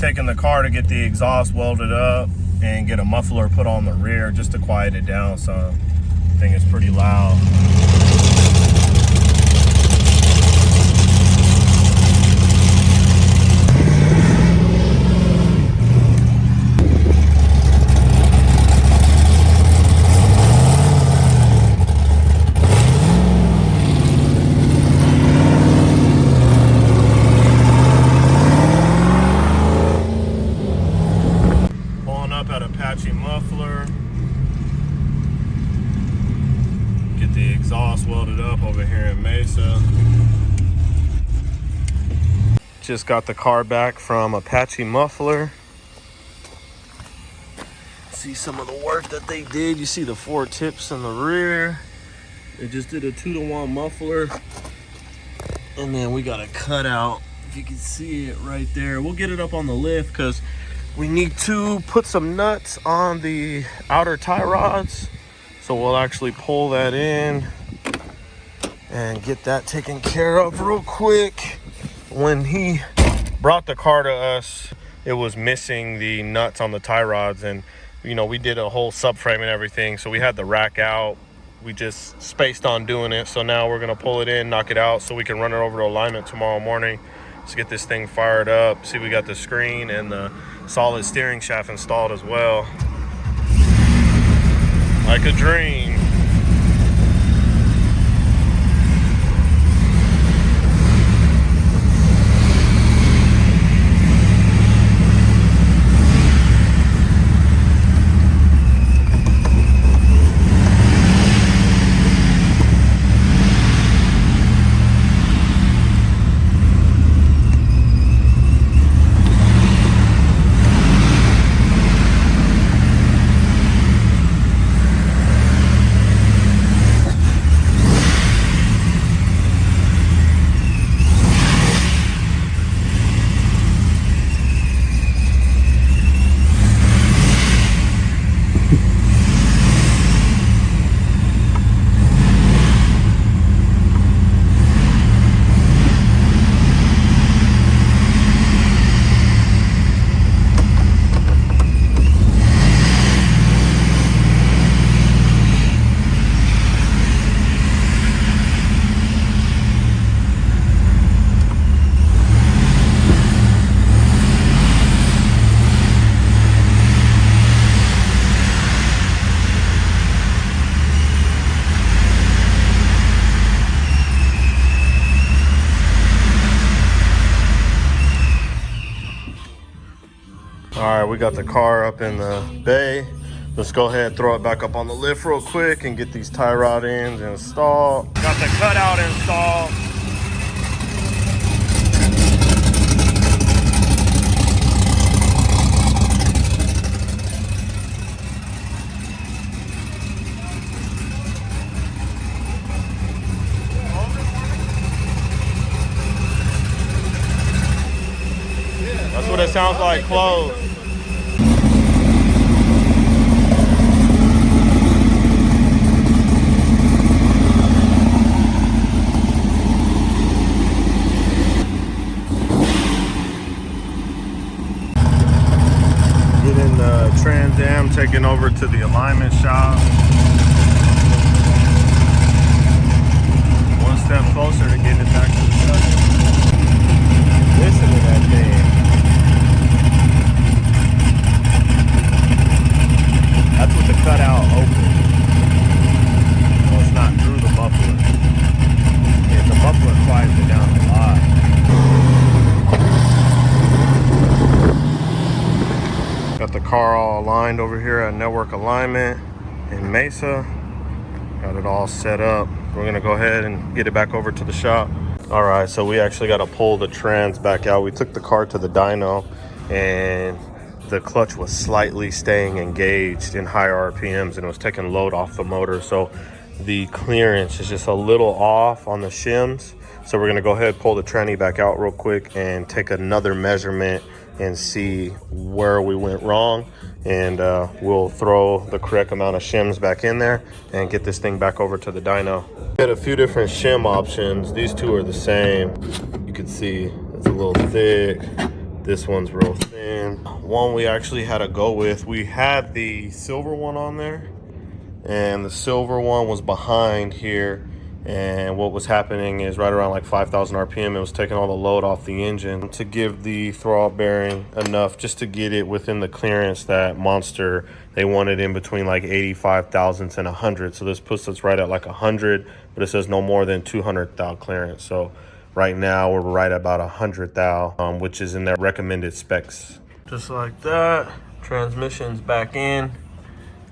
Taking the car to get the exhaust welded up and get a muffler put on the rear just to quiet it down some. I think it's pretty loud. Muffler, get the exhaust welded up over here in Mesa. Just got the car back from Apache Muffler. See some of the work that they did. You see the 4 tips in the rear. They just did a 2-to-1 muffler, and then we got a cutout, if you can see it right there. We'll get it up on the lift because we need to put some nuts on the outer tie rods. So we'll actually pull that in and get that taken care of real quick. When he brought the car to us, it was missing the nuts on the tie rods, and you know, we did a whole subframe and everything, so we had the rack out. We just spaced on doing it, so now we're gonna pull it in, knock it out, so we can run it over to alignment tomorrow morning. Let's get this thing fired up. See, we got the screen and the solid steering shaft installed as well. Like a dream. All right, we got the car up in the bay. Let's go ahead and throw it back up on the lift real quick and get these tie rod ends installed. Got the cutout installed. That's what it sounds like, closed. Getting the Trans Am taken over to the alignment shop. One step closer to getting it back to the truck. Listen to that thing. That's what the cutout opens. Well, it's not through the muffler. Yeah, the muffler quiets it down a lot. Got the car all aligned over here at Network Alignment in Mesa. Got it all set up. We're gonna go ahead and get it back over to the shop. All right, so we actually got to pull the trans back out. We took the car to the dyno, and the clutch was slightly staying engaged in higher RPMs, and it was taking load off the motor. So the clearance is just a little off on the shims. So we're gonna go ahead, pull the tranny back out real quick and take another measurement and see where we went wrong. And we'll throw the correct amount of shims back in there and get this thing back over to the dyno. We had a few different shim options. These two are the same. You can see it's a little thick. This one's real thin. One we actually had to go with, we had the silver one on there, and the silver one was behind here. And what was happening is right around like 5,000 RPM, it was taking all the load off the engine to give the throttle bearing enough just to get it within the clearance that Monster, they wanted in between like 85 thousandths and 100. So this puts us right at like 100, but it says no more than 200 thou clearance. So right now we're right about 100 thou, which is in their recommended specs. Just like that, transmission's back in.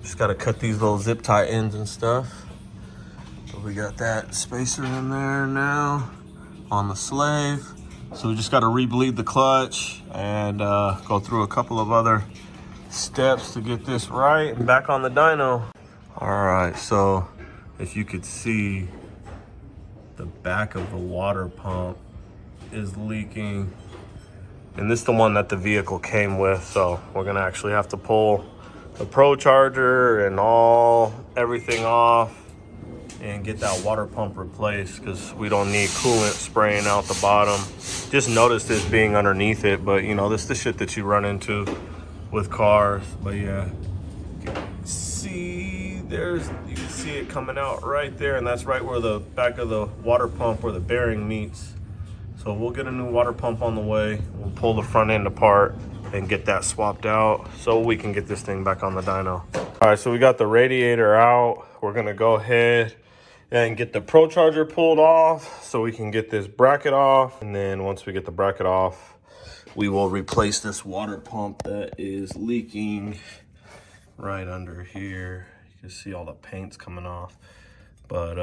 Just gotta cut these little zip tie ends and stuff. So we got that spacer in there now on the slave. So we just got to re-bleed the clutch and go through a couple of other steps to get this right and back on the dyno. All right, so if you could see, the back of the water pump is leaking. And this is the one that the vehicle came with. So we're gonna actually have to pull the Pro Charger and everything off and get that water pump replaced, because we don't need coolant spraying out the bottom. Just noticed this being underneath it, but you know, this is the shit that you run into with cars. But yeah, you can see it coming out right there, and that's right where the back of the water pump, where the bearing meets. So we'll get a new water pump on the way. We'll pull the front end apart and get that swapped out so we can get this thing back on the dyno. All right, so we got the radiator out. We're gonna go ahead and get the Pro Charger pulled off so we can get this bracket off. And then once we get the bracket off, we will replace this water pump that is leaking right under here. You can see all the paint's coming off, but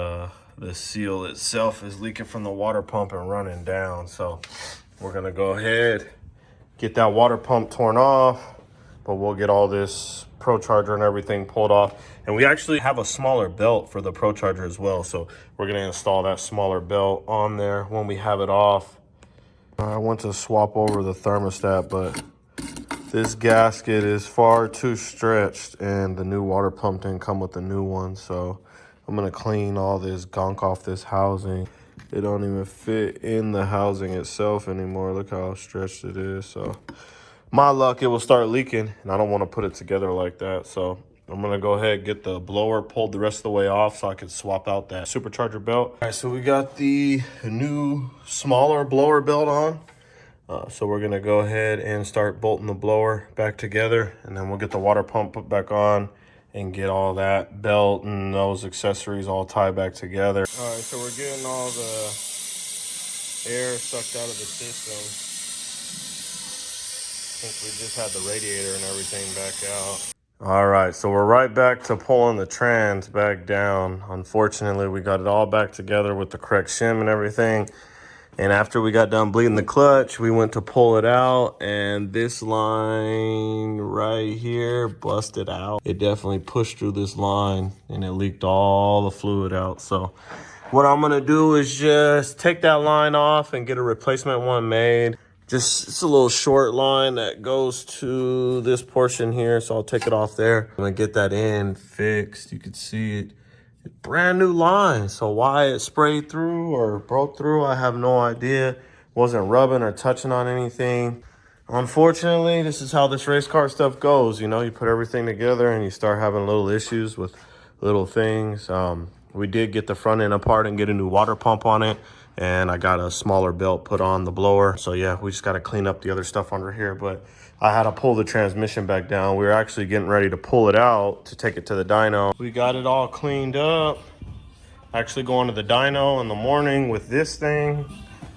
the seal itself is leaking from the water pump and running down. So we're gonna go ahead, get that water pump torn off, but we'll get all this Pro Charger and everything pulled off. And we actually have a smaller belt for the Pro Charger as well, so we're gonna install that smaller belt on there when we have it off. I went to swap over the thermostat, but this gasket is far too stretched and the new water pump didn't come with the new one. So I'm gonna clean all this gunk off this housing. It don't even fit in the housing itself anymore. Look how stretched it is. So my luck, it will start leaking, and I don't want to put it together like that. So I'm gonna go ahead and get the blower pulled the rest of the way off so I can swap out that supercharger belt. All right, so we got the new smaller blower belt on. So we're gonna go ahead and start bolting the blower back together, and then we'll get the water pump put back on and get all that belt and those accessories all tied back together. All right, so we're getting all the air sucked out of the system since we just had the radiator and everything back out. All right, so we're right back to pulling the trans back down. Unfortunately, we got it all back together with the correct shim and everything. And after we got done bleeding the clutch, we went to pull it out, and this line right here busted out. It definitely pushed through this line and it leaked all the fluid out. So what I'm gonna do is just take that line off and get a replacement one made. It's a little short line that goes to this portion here, so I'll take it off there. I'm gonna get that in fixed. You can see it. Brand new line, so why it sprayed through or broke through, I have no idea. Wasn't rubbing or touching on anything. Unfortunately, this is how this race car stuff goes. You know, you put everything together and you start having little issues with little things. We did get the front end apart and get a new water pump on it, and I got a smaller belt put on the blower. So yeah, we just got to clean up the other stuff under here, but I had to pull the transmission back down. We were actually getting ready to pull it out to take it to the dyno. We got it all cleaned up. Actually going to the dyno in the morning with this thing.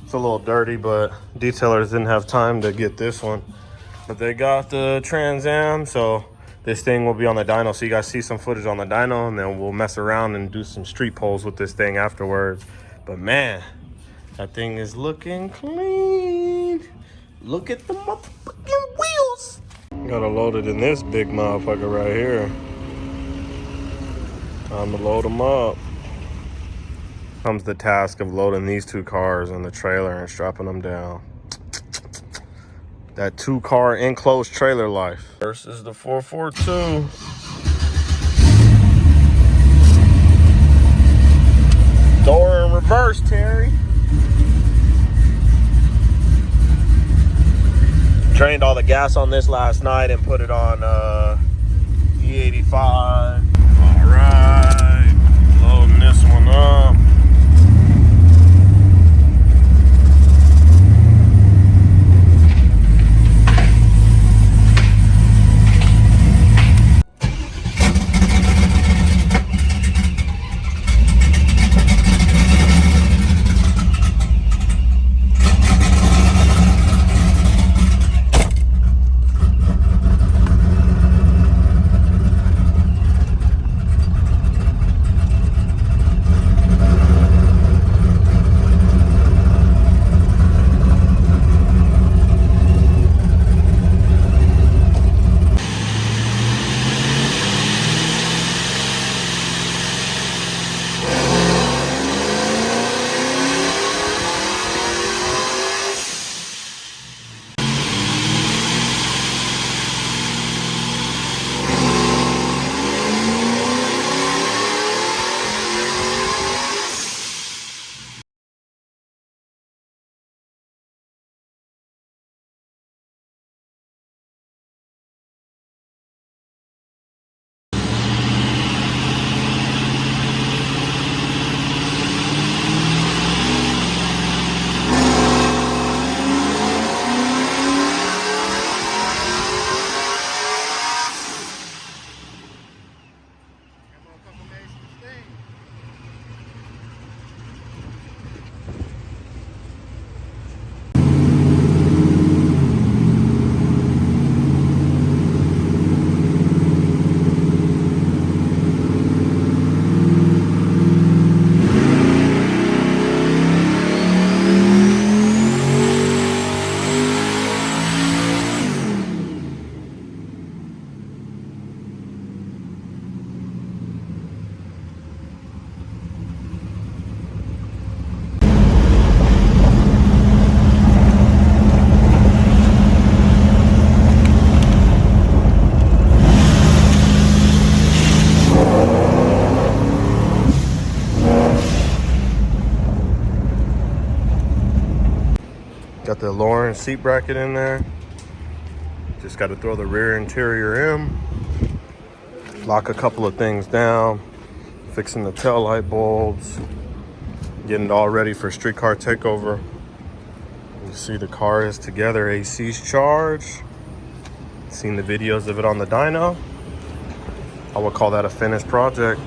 It's a little dirty, but detailers didn't have time to get this one. But they got the Trans Am, so this thing will be on the dyno. So you guys see some footage on the dyno, and then we'll mess around and do some street polls with this thing afterwards. But man, that thing is looking clean. Look at the motherfucking wheels. Gotta load it in this big motherfucker right here. Time to load them up. Comes the task of loading these two cars in the trailer and strapping them down. That 2-car enclosed trailer life. Versus the 442. Door in reverse, Terry. Drained all the gas on this last night and put it on E85. All right, loading this one up. Got the Lawrence seat bracket in there. Just got to throw the rear interior in. Lock a couple of things down. Fixing the tail light bulbs. Getting it all ready for streetcar takeover. You see the car is together. AC's charged. Seen the videos of it on the dyno. I would call that a finished project.